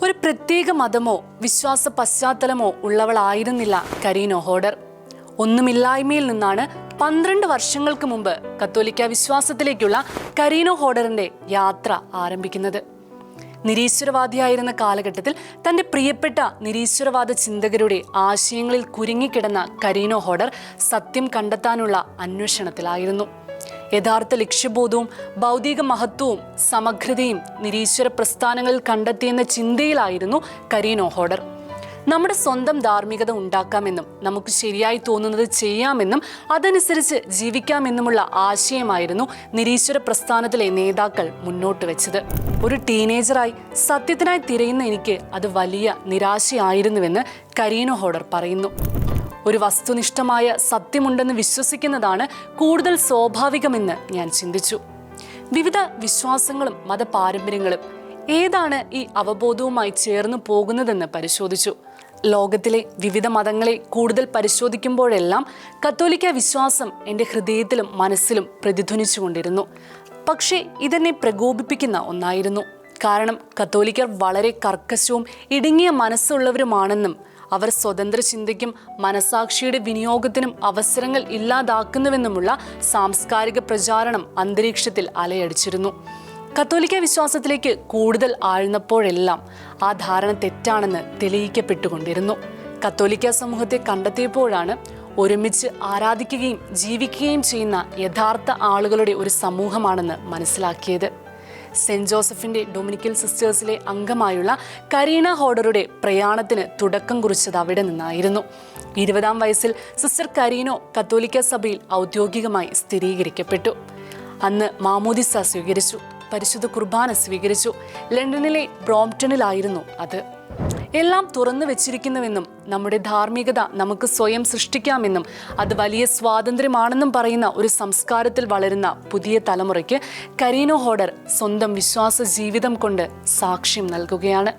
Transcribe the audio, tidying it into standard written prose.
ഒരു പ്രത്യേക മതമോ വിശ്വാസ പശ്ചാത്തലമോ ഉള്ളവളായിരുന്നില്ല കരീനോ ഹോഡർ. ഒന്നുമില്ലായ്മയിൽ നിന്നാണ് 12 വർഷങ്ങൾക്ക് മുമ്പ് കത്തോലിക്ക വിശ്വാസത്തിലേക്കുള്ള കരീനോ ഹോഡറിന്റെ യാത്ര ആരംഭിക്കുന്നത്. നിരീശ്വരവാദിയായിരുന്ന കാലഘട്ടത്തിൽ തന്റെ പ്രിയപ്പെട്ട നിരീശ്വരവാദ ചിന്തകരുടെ ആശയങ്ങളിൽ കുരുങ്ങിക്കിടന്ന കരീനോ ഹോഡർ സത്യം കണ്ടെത്താനുള്ള അന്വേഷണത്തിലായിരുന്നു. യഥാർത്ഥ ലക്ഷ്യബോധവും ഭൗതിക മഹത്വവും സമഗ്രതയും നിരീശ്വര പ്രസ്ഥാനങ്ങളിൽ കണ്ടെത്തിയെന്ന ചിന്തയിലായിരുന്നു കരീനോ ഹോഡർ. നമ്മുടെ സ്വന്തം ധാർമ്മികത ഉണ്ടാക്കാമെന്നും നമുക്ക് ശരിയായി തോന്നുന്നത് ചെയ്യാമെന്നും അതനുസരിച്ച് ജീവിക്കാമെന്നുമുള്ള ആശയമായിരുന്നു നിരീശ്വര പ്രസ്ഥാനത്തിലെ നേതാക്കൾ മുന്നോട്ട് വെച്ചത്. ഒരു ടീനേജറായി സത്യത്തിനായി തിരയുന്ന എനിക്ക് അത് വലിയ നിരാശയായിരുന്നുവെന്ന് കരീനോ ഹോഡർ പറയുന്നു. ഒരു വസ്തുനിഷ്ഠമായ സത്യമുണ്ടെന്ന് വിശ്വസിക്കുന്നതാണ് കൂടുതൽ സ്വാഭാവികമെന്ന് ഞാൻ ചിന്തിച്ചു. വിവിധ വിശ്വാസങ്ങളും മതപാരമ്പര്യങ്ങളും ഏതാണ് ഈ അവബോധവുമായി ചേർന്ന് പോകുന്നതെന്ന് പരിശോധിച്ചു. ലോകത്തിലെ വിവിധ മതങ്ങളെ കൂടുതൽ പരിശോധിക്കുമ്പോഴെല്ലാം കത്തോലിക്ക വിശ്വാസം എൻ്റെ ഹൃദയത്തിലും മനസ്സിലും പ്രതിധ്വനിച്ചുകൊണ്ടിരുന്നു. പക്ഷേ ഇതെന്നെ പ്രകോപിപ്പിക്കുന്ന ഒന്നായിരുന്നു. കാരണം കത്തോലിക്കർ വളരെ കർക്കശവും ഇടുങ്ങിയ മനസ്സുള്ളവരുമാണെന്നും അവർ സ്വതന്ത്ര ചിന്തയ്ക്കും മനസാക്ഷിയുടെ വിനിയോഗത്തിനും അവസരങ്ങൾ ഇല്ലാതാക്കുന്നുവെന്നുമുള്ള സാംസ്കാരിക പ്രചാരണം അന്തരീക്ഷത്തിൽ അലയടിച്ചിരുന്നു. കത്തോലിക്ക വിശ്വാസത്തിലേക്ക് കൂടുതൽ ആഴ്ന്നപ്പോഴെല്ലാം ആ ധാരണ തെറ്റാണെന്ന് തെളിയിക്കപ്പെട്ടുകൊണ്ടിരുന്നു. കത്തോലിക്ക സമൂഹത്തെ കണ്ടെത്തിയപ്പോഴാണ് ഒരുമിച്ച് ആരാധിക്കുകയും ജീവിക്കുകയും ചെയ്യുന്ന യഥാർത്ഥ ആളുകളുടെ ഒരു സമൂഹമാണെന്ന് മനസ്സിലാക്കിയത്. സെന്റ് ജോസഫിന്റെ ഡൊമിനിക്കൽ സിസ്റ്റേഴ്സിലെ അംഗമായുള്ള കരീന ഹോഡറുടെ പ്രയാണത്തിന് തുടക്കം കുറിച്ചത് അവിടെ നിന്നായിരുന്നു. 20-ാം വയസ്സിൽ സിസ്റ്റർ കരീനോ കത്തോലിക്ക സഭയിൽ ഔദ്യോഗികമായി സ്ഥിരീകരിക്കപ്പെട്ടു. അന്ന് മാമോദിസ സ്വീകരിച്ചു, പരിശുദ്ധ കുർബാന സ്വീകരിച്ചു. ലണ്ടനിലെ ബ്രോംപ്ടണിലായിരുന്നു അത്. എല്ലാം തുറന്നു വെച്ചിരിക്കുന്നുവെന്നും നമ്മുടെ ധാർമ്മികത നമുക്ക് സ്വയം സൃഷ്ടിക്കാമെന്നും അത് വലിയ സ്വാതന്ത്ര്യമാണെന്നും പറയുന്ന ഒരു സംസ്കാരത്തിൽ വളരുന്ന പുതിയ തലമുറയ്ക്ക് കരീനോ ഹോഡർ സ്വന്തം വിശ്വാസ ജീവിതം കൊണ്ട് സാക്ഷ്യം നൽകുകയാണ്.